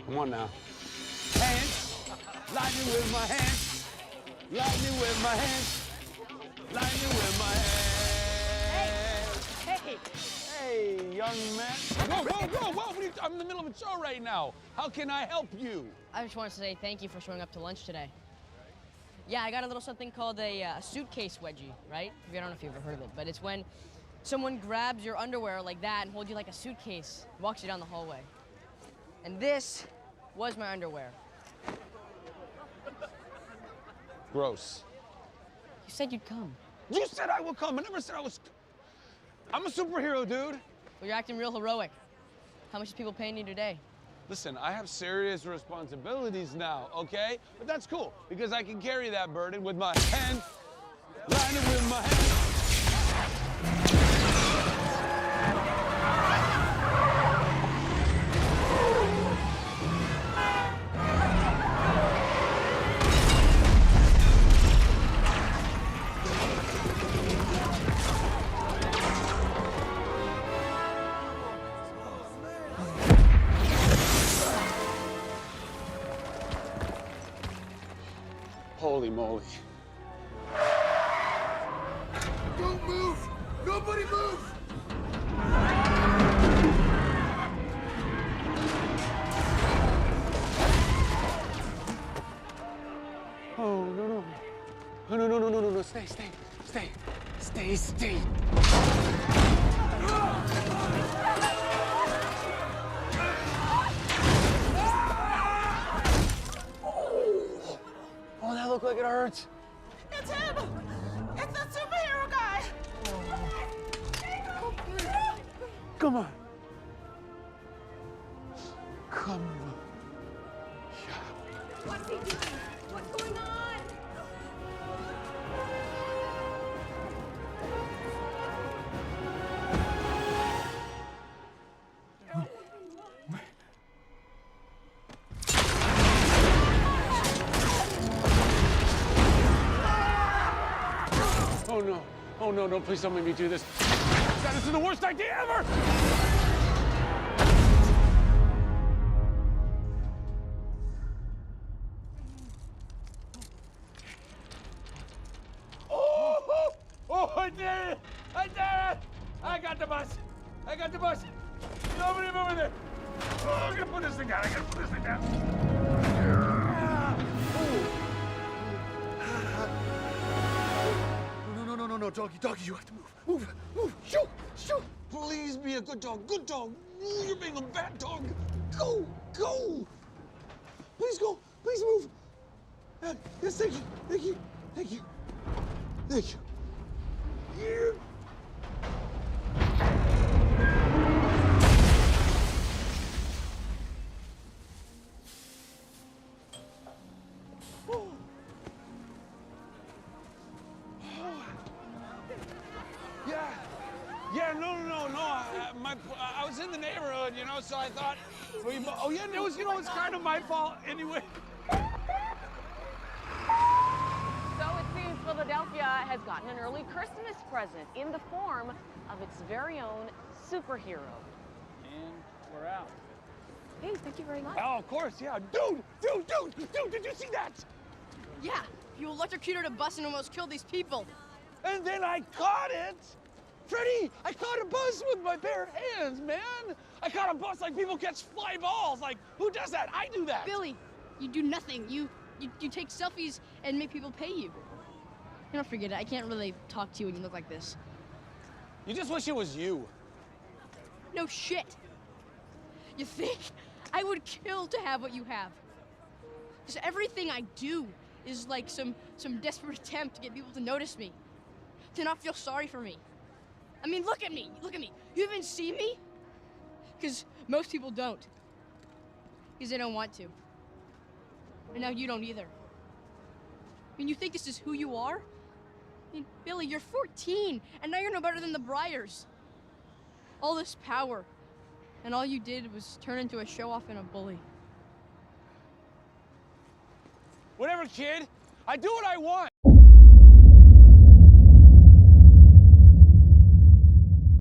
Come on now. Hands, lightning with my hands, lightning with my hands, lightning with my hands. Hey! Hey, young man. Whoa, whoa, whoa, whoa! I'm in the middle of a show right now. How can I help you? I just wanted to say thank you for showing up to lunch today. Yeah, I got a little something called a suitcase wedgie, right? I don't know if you've ever heard of it, but it's when someone grabs your underwear like that and holds you like a suitcase, walks you down the hallway. And this was my underwear. Gross. You said you'd come. You said I will come. I never said I was. I'm a superhero, dude. Well, you're acting real heroic. How much is people paying you today? Listen, I have serious responsibilities now, okay? But that's cool, because I can carry that burden with my hand, line it with my hand. Holy moly. Don't move! Nobody move! Oh, no. No, stay. Oh, that looked like it hurts. It's him! It's the superhero guy! Come on. Come on. What's he doing? What's going on? Oh no, please don't make me do this. God, this is the worst idea ever! Oh, I did it! I got the bus! Nobody move there! Oh, I gotta put this thing down, No, doggy, you have to move. Move, shoot! Please be a good dog. Ooh, you're being a bad dog. Go! Please go, please move. Yes, thank you. Yeah. Yeah, no. I was in the neighborhood, so I thought. It's kind of my fault anyway. So it seems Philadelphia has gotten an early Christmas present in the form of its very own superhero. And we're out. Hey, thank you very much. Oh, of course, yeah. Dude, did you see that? Yeah, you electrocuted a bus and almost killed these people. And then I caught it. Freddie, I caught a bus with my bare hands, man. I caught a bus like people catch fly balls. Like, who does that? I do that. Billy, you do nothing. You take selfies and make people pay you. Don't forget it. I can't really talk to you when you look like this. You just wish it was you. No shit. You think I would kill to have what you have? Because everything I do is like some desperate attempt to get people to notice me, to not feel sorry for me. I mean, look at me. You even see me? Because most people don't. Because they don't want to. And now you don't either. I mean, you think this is who you are? I mean, Billy, you're 14, and now you're no better than the Briars. All this power, and all you did was turn into a show-off and a bully. Whatever, kid. I do what I want.